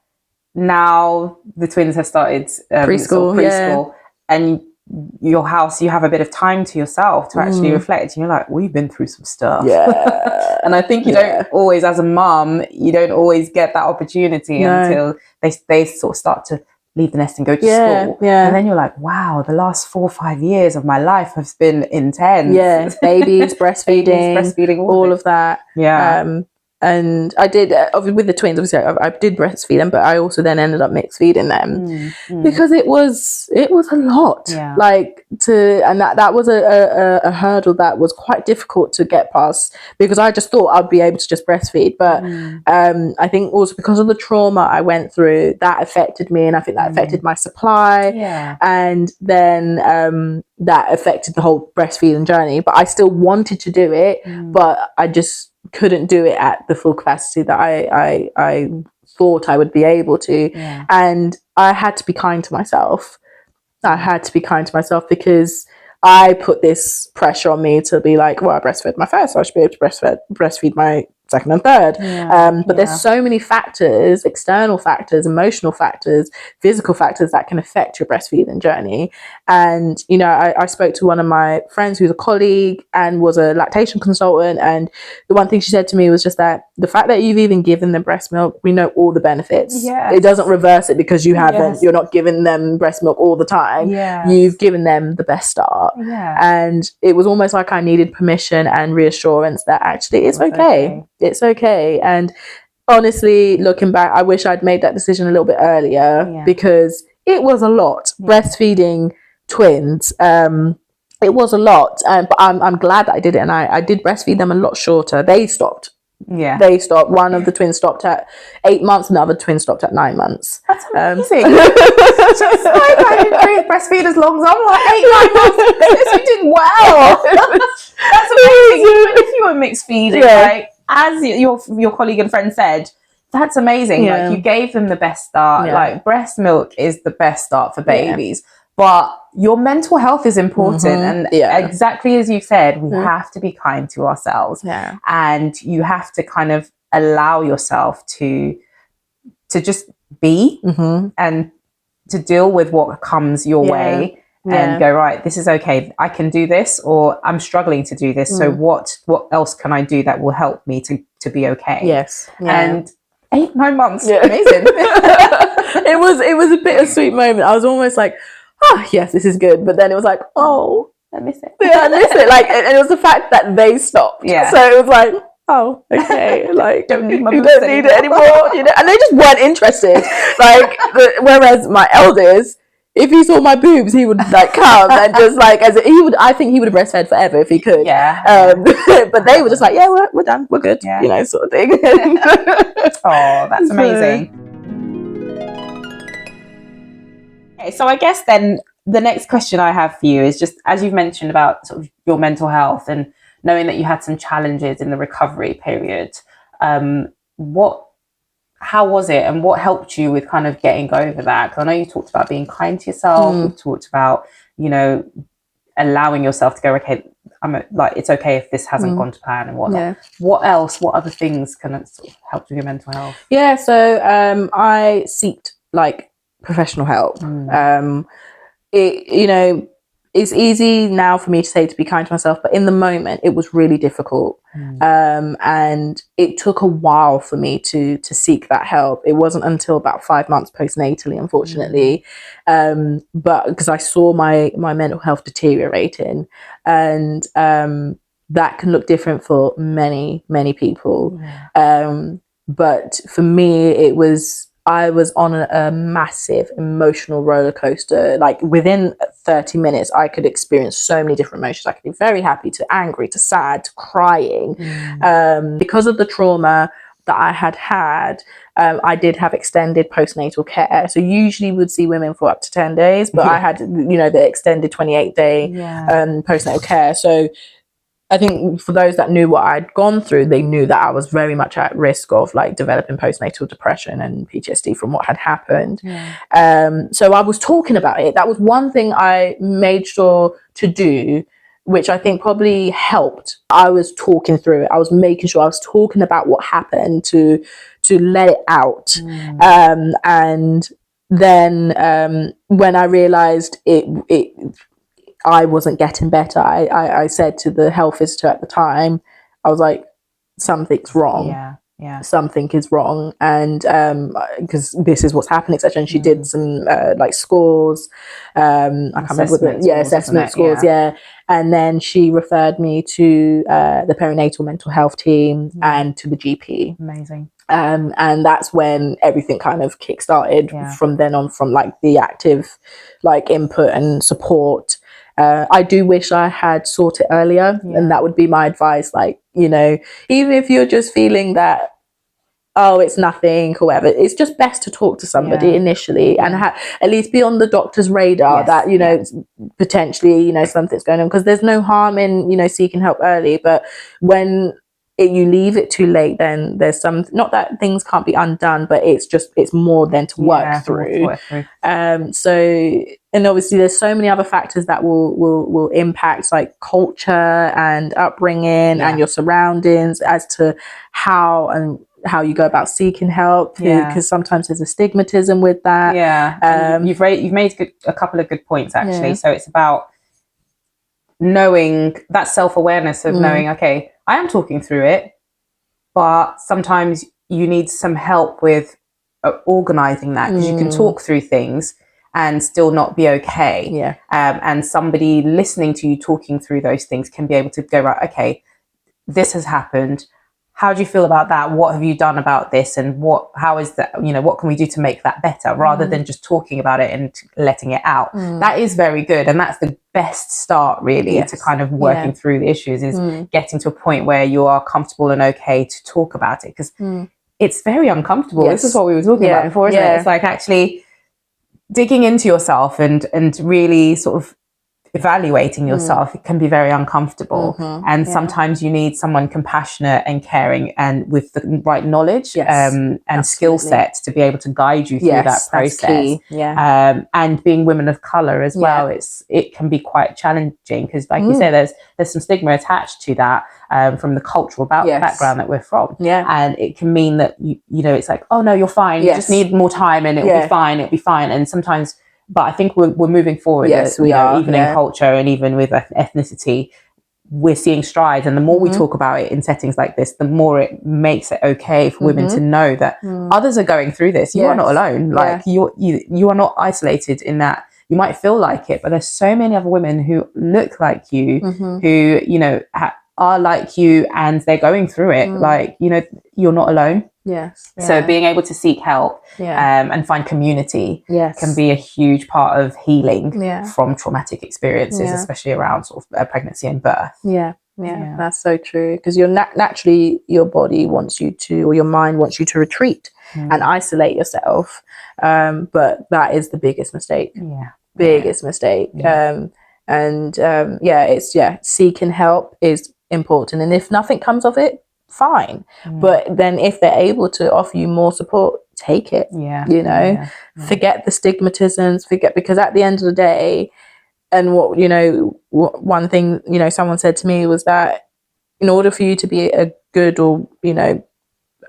now the twins have started preschool, and your house, you have a bit of time to yourself to actually reflect. And you're like, we've been through some stuff. And I think you don't always, as a mum, you don't always get that opportunity until they sort of start to leave the nest and go to school. And then you're like, wow, the last 4 or 5 years of my life has been intense. Babies, breastfeeding, all of that. And I did, with the twins, obviously I did breastfeed them, but I also then ended up mixed feeding them because it was a lot. And that was a hurdle that was quite difficult to get past, because I just thought I'd be able to just breastfeed. But I think also because of the trauma I went through, that affected me, and I think that affected my supply. And then that affected the whole breastfeeding journey. But I still wanted to do it, but I just couldn't do it at the full capacity that I thought I would be able to. And I had to be kind to myself. Because I put this pressure on me to be like, well, I breastfed my first, so I should be able to breastfeed my second and third. But there's so many factors, external factors, emotional factors, physical factors that can affect your breastfeeding journey. And, you know, I spoke to one of my friends who's a colleague and was a lactation consultant. And the one thing she said to me was just that the fact that you've even given them breast milk, we know all the benefits. It doesn't reverse it because you haven't, you're not giving them breast milk all the time. You've given them the best start. And it was almost like I needed permission and reassurance that actually it's okay. It's okay. And honestly, looking back, I wish I'd made that decision a little bit earlier because it was a lot. Breastfeeding twins, it was a lot. But I'm glad that I did it, and I did breastfeed them a lot shorter. They stopped. They stopped. One of the twins stopped at 8 months, and the other twin stopped at 9 months. That's amazing. Just like, I didn't breastfeed as long as I'm like 8, 9 months. You did well. That's amazing. Even if you were mixed feeding, like, as your colleague and friend said, that's amazing. Like, you gave them the best start. Like, breast milk is the best start for babies. But your mental health is important. And exactly as you said, we have to be kind to ourselves. And you have to kind of allow yourself to just be and to deal with what comes your way. And go, right, this is okay, I can do this, or I'm struggling to do this, so what else can I do that will help me to be okay? And 8, 9 months, amazing. it was a bittersweet moment. I was almost like, oh yes, this is good, but then it was like, oh, I miss it. I miss it. Like, and it was the fact that they stopped. So it was like, oh, okay, like, don't need it anymore, you know. And they just weren't interested. Like, whereas my eldest, if he saw my boobs, he would like come and just like, I think he would have breastfed forever if he could. But they were just like, yeah, we're done, we're good, you know, sort of thing. Oh, that's amazing. Okay, so I guess then the next question I have for you is just, as you've mentioned about sort of your mental health and knowing that you had some challenges in the recovery period, how was it, and what helped you with kind of getting over that? Because I know you talked about being kind to yourself. You talked about, you know, allowing yourself to go, okay, it's okay if this hasn't gone to plan and whatnot. What else? What other things can sort of help with your mental health? So I sought like professional help. You know, it's easy now for me to say to be kind to myself, but in the moment it was really difficult. And it took a while for me to seek that help. It wasn't until about 5 months postnatally, unfortunately, but because I saw my mental health deteriorating, and that can look different for many people. But for me, I was on a massive emotional roller coaster. Like within 30 minutes, I could experience so many different emotions. I could be very happy to angry to sad to crying. Because of the trauma that I had, I did have extended postnatal care. So usually would see women for up to 10 days, but I had, the extended 28-day postnatal care. So I think for those that knew what I'd gone through, they knew that I was very much at risk of like developing postnatal depression and PTSD from what had happened. So I was talking about it. That was one thing I made sure to do, which I think probably helped. I was talking through it. I was making sure I was talking about what happened to let it out. And then when I realized I wasn't getting better, I said to the health visitor at the time, I was like, something's wrong. Something is wrong, and because this is what's happening, etc. And she did some like scores, I can't remember assessment scores, and then she referred me to the perinatal mental health team and to the GP. Amazing. And that's when everything kind of kick-started from then on, from like the active like input and support. I do wish I had sought it earlier, and that would be my advice. Like, even if you're just feeling that, oh, it's nothing or whatever, it's just best to talk to somebody initially and at least be on the doctor's radar that, potentially, something's going on, because there's no harm in, seeking help early. But when you leave it too late, then there's not that things can't be undone, but it's more than to work through. So, and obviously there's so many other factors that will impact, like culture and upbringing and your surroundings as to how you go about seeking help, because sometimes there's a stigmatism with that. You've made a couple of good points, actually. So it's about knowing that self-awareness of knowing, okay, I am talking through it, but sometimes you need some help with organizing that, because you can talk through things and still not be okay. And somebody listening to you talking through those things can be able to go, right, okay, this has happened. How do you feel about that? What have you done about this? And how is that, what can we do to make that better, rather than just talking about it and letting it out? That is very good. And that's the best start, really, to kind of working through the issues, is getting to a point where you are comfortable and okay to talk about it, because it's very uncomfortable. This is what we were talking about before, isn't it? It's like actually digging into yourself and really sort of evaluating yourself. It can be very uncomfortable, and sometimes you need someone compassionate and caring and with the right knowledge and skill set to be able to guide you through that process. And being women of color as well, it can be quite challenging, because like you say, there's some stigma attached to that from the cultural background that we're from, and it can mean that it's like, oh no, you're fine, you just need more time and it'll be fine. And sometimes, but I think we're moving forward. We are, even in culture and even with ethnicity, we're seeing strides. And the more we talk about it in settings like this, the more it makes it okay for women to know that others are going through this. You are not alone. Like you are not isolated in that. You might feel like it, but there's so many other women who look like you, who are like you, and they're going through it. Like, you're not alone. So being able to seek help and find community can be a huge part of healing from traumatic experiences, especially around sort of pregnancy and birth. That's so true, because you're naturally, your body wants you to, or your mind wants you to retreat and isolate yourself, but that is the biggest mistake. Mistake. It's seeking help is important, and if nothing comes of it, fine. But then if they're able to offer you more support, take it. Forget the stigmatisms, because at the end of the day, and one thing someone said to me was that in order for you to be a good or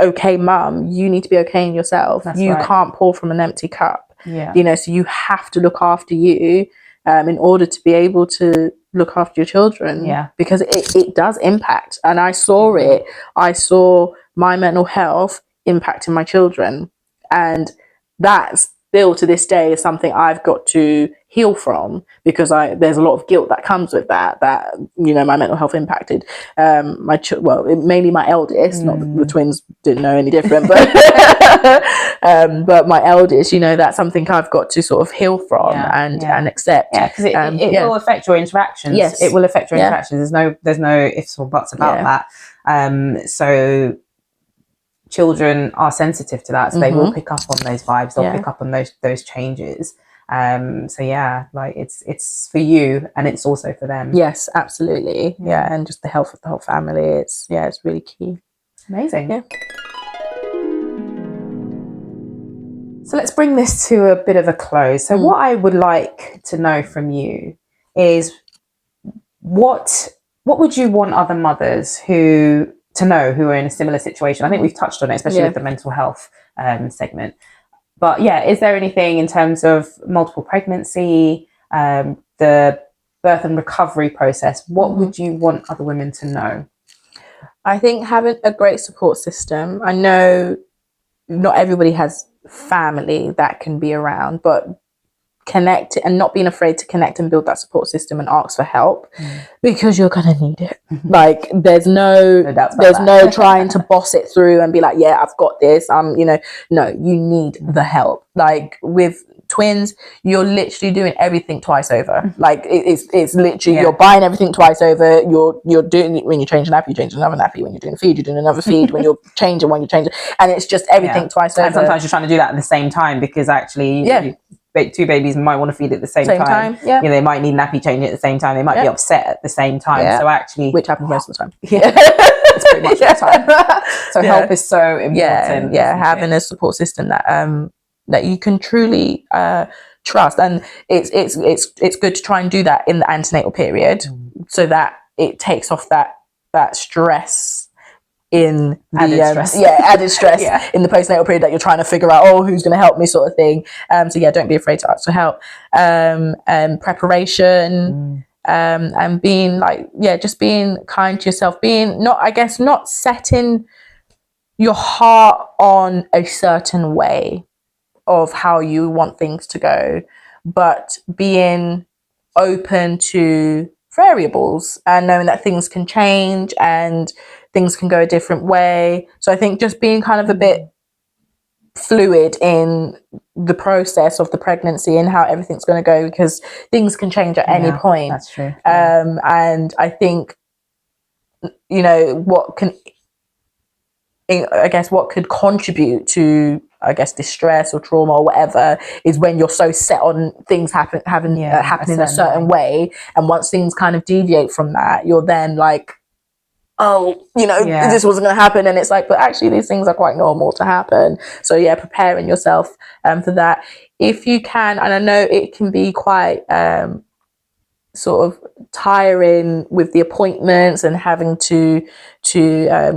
okay mum, you need to be okay in yourself. You can't pour from an empty cup. So you have to look after you in order to be able to look after your children, because it does impact. And I saw it. I saw my mental health impacting my children, and that still to this day is something I've got to heal from, because there's a lot of guilt that comes with that my mental health impacted mainly my eldest, not the twins didn't know any different, but but my eldest, that's something I've got to sort of heal from and accept. Yeah, because it will affect your interactions. Yes. It will affect your interactions. There's no ifs or buts about that. So children are sensitive to that, so they will pick up on those vibes. They'll pick up on those changes. So like it's for you, and it's also for them. Yes, absolutely. Yeah, and just the health of the whole family. It's really key. Amazing. Yeah. So let's bring this to a bit of a close. So what I would like to know from you is what would you want other mothers to know who are in a similar situation? I think we've touched on it, especially with the mental health segment. But is there anything in terms of multiple pregnancy, the birth and recovery process? What would you want other women to know? I think having a great support system. I know not everybody has family that can be around, but connect and not being afraid to connect and build that support system and ask for help, because you're gonna need it. Like there's no trying to boss it through and be like, yeah, I've got this. No, you need the help. Like with twins, you're literally doing everything twice over. Like it's literally you're buying everything twice over. You're doing it when you change a nappy, you change another nappy. When you're doing a feed, you're doing another feed. When you're changing one, you change it, and it's just everything twice over. And sometimes you're trying to do that at the same time, because actually two babies might want to feed at the same time. Yeah. They might need nappy change at the same time. They might be upset at the same time. So actually, which happens most of the time. It's pretty much the time. So help is so important. Having a support system that you can truly trust, and it's good to try and do that in the antenatal period, so that it takes off that stress. In the added stress in the postnatal period, that you're trying to figure out, who's going to help me, sort of thing. So don't be afraid to ask for help. Preparation, and being just being kind to yourself, being not setting your heart on a certain way of how you want things to go, but being open to variables and knowing that things can change and things can go a different way. So I think just being kind of a bit fluid in the process of the pregnancy and how everything's going to go, because things can change at any point. That's true. And I think, what could contribute to, distress or trauma or whatever, is when you're so set on things happening a certain way. And once things kind of deviate from that, you're then like, this wasn't going to happen. And it's like, but actually these things are quite normal to happen. So preparing yourself for that if you can. And I know it can be quite sort of tiring with the appointments and having to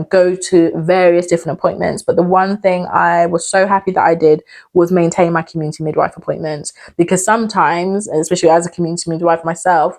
go to various different appointments, but the one thing I was so happy that I did was maintain my community midwife appointments, because sometimes, especially as a community midwife myself,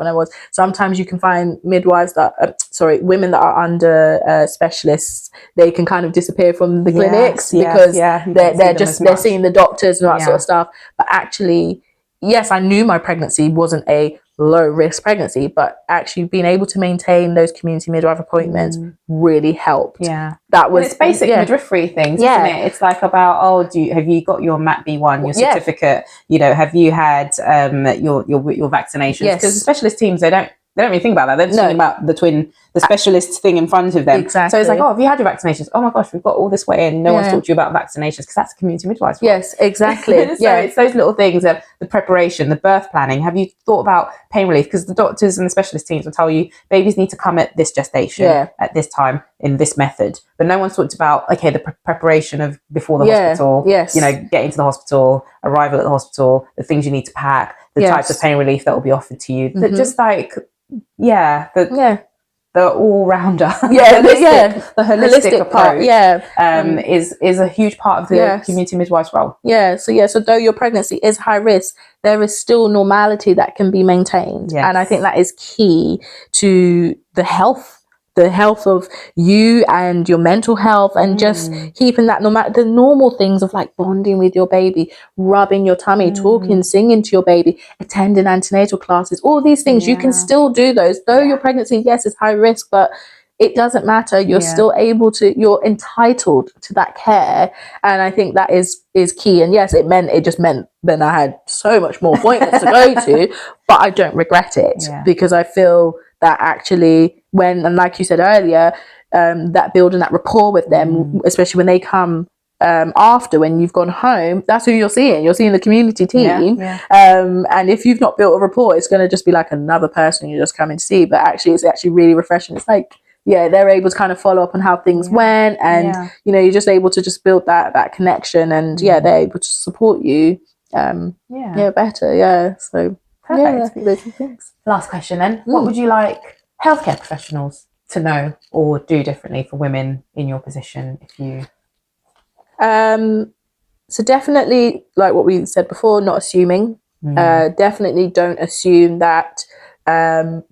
sometimes you can find midwives women that are under specialists, they can kind of disappear from the clinics because they're seeing the doctors and that sort of stuff. But actually, yes, I knew my pregnancy wasn't a low risk pregnancy, but actually being able to maintain those community midwife appointments really helped. That was it's basic midwifery things, isn't it? It's like about have you got your MAT B1, your certificate? Have you had your vaccinations? Because specialist teams, they don't really think about that. They're just thinking about the specialist thing in front of them. Exactly. So it's like, have you had your vaccinations? Oh my gosh, we've got all this way and no one's talked to you about vaccinations, because that's a community midwife. Yes, exactly. It's those little things, the preparation, the birth planning. Have you thought about pain relief? Because the doctors and the specialist teams will tell you babies need to come at this gestation at this time in this method. But no one's talked about, the preparation of before the hospital, getting to the hospital, arrival at the hospital, the things you need to pack, the types of pain relief that will be offered to you. That just the all-rounder, the holistic approach, is a huge part of the community midwife's role. So though your pregnancy is high risk, there is still normality that can be maintained, and I think that is key to the health the health of you and your mental health, and just keeping that, no matter the normal things of like bonding with your baby, rubbing your tummy, talking, singing to your baby, attending antenatal classes, all these things, you can still do those. Though your pregnancy, yes, is high risk, but it doesn't matter. You're still able to, you're entitled to that care. And I think that is key. And yes, it just meant then I had so much more appointments to go to, but I don't regret it because I feel that actually and like you said earlier, that building that rapport with them, especially when they come after, when you've gone home, that's who you're seeing the community team. And if you've not built a rapport, it's going to just be like another person you're just coming to see. But actually, it's actually really refreshing. It's like, they're able to kind of follow up on how things went, and you're just able to just build that connection, and they're able to support you better. So perfect. I think those are things. Last question then. What would you like healthcare professionals to know or do differently for women in your position if you... So definitely, like what we said before, not assuming. Definitely don't assume that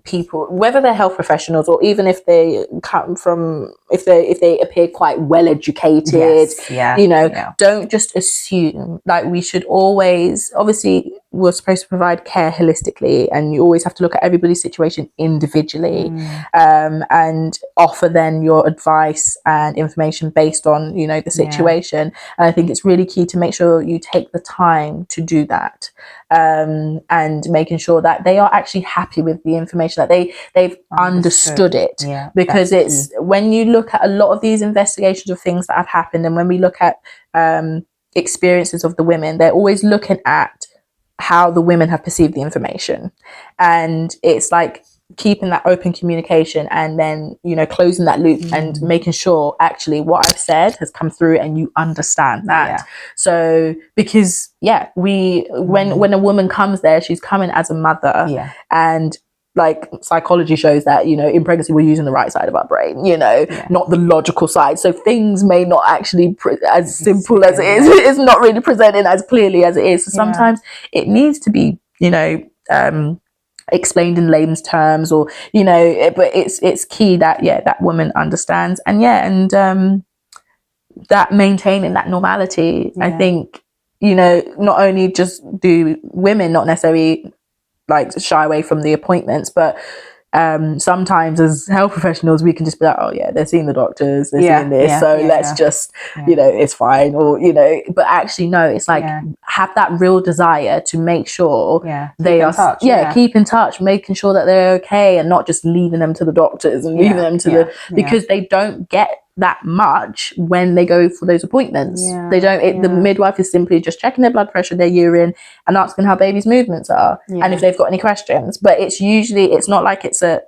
people, whether they're health professionals or even if they come from, if they appear quite well educated, don't just assume. Like, we should always, obviously we're supposed to provide care holistically, and you always have to look at everybody's situation individually, and offer then your advice and information based on the situation. And I think it's really key to make sure you take the time to do that, and making sure that they are actually happy with the information, that they've understood it. Because it's when you look at a lot of these investigations of things that have happened, and when we look at experiences of the women, they're always looking at how the women have perceived the information, and it's like keeping that open communication, and then closing that loop and making sure actually what I've said has come through and you understand that. So because when a woman comes there, she's coming as a mother, and like psychology shows that in pregnancy we're using the right side of our brain, not the logical side, so things may not actually as simple as it is. It's not really presented as clearly as it is, so sometimes it needs to be explained in layman's terms, or but it's key that that woman understands, and that maintaining that normality. I think not only just do women not necessarily like shy away from the appointments, but sometimes as health professionals we can just be like, oh yeah, they're seeing the doctors, they're seeing this, so let's just it's fine, or but actually no, it's like have that real desire to make sure they are keep in touch, making sure that they're okay, and not just leaving them to the doctors and leaving them to because they don't get that much when they go for those appointments. They don't. The midwife is simply just checking their blood pressure, their urine, and asking how baby's movements are, and if they've got any questions. But it's usually it's not like it's a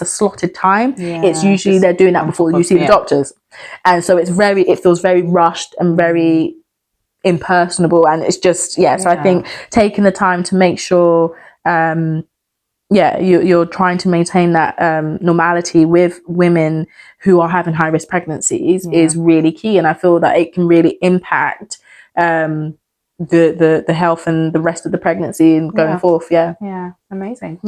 slotted time. It's usually they're doing that before you see the doctors, and so it feels very rushed and very impersonable, and it's just so I think taking the time to make sure you're trying to maintain that normality with women who are having high risk pregnancies is really key, and I feel that it can really impact the health and the rest of the pregnancy and going forth. Amazing.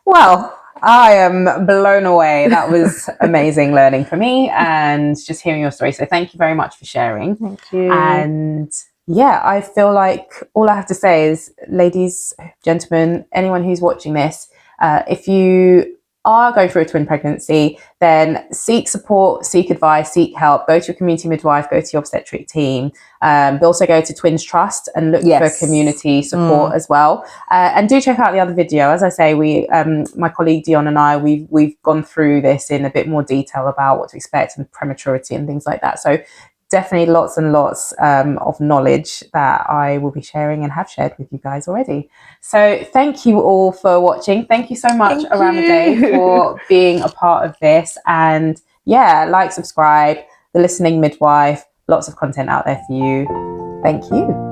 Well, I am blown away. That was amazing learning for me and just hearing your story, so thank you very much for sharing. Thank you. And I feel like all I have to say is, ladies, gentlemen, anyone who's watching this, if you are going through a twin pregnancy, then seek support, seek advice, seek help. Go to your community midwife, go to your obstetric team, but also go to Twins Trust and look for community support as well. And do check out the other video. As I say, my colleague Dion and I, we've gone through this in a bit more detail about what to expect and prematurity and things like that. So definitely lots and lots of knowledge that I will be sharing and have shared with you guys already. So thank you all for watching. Thank you so much, Aramide, for being a part of this. And like, subscribe, The Listening Midwife, lots of content out there for you. Thank you.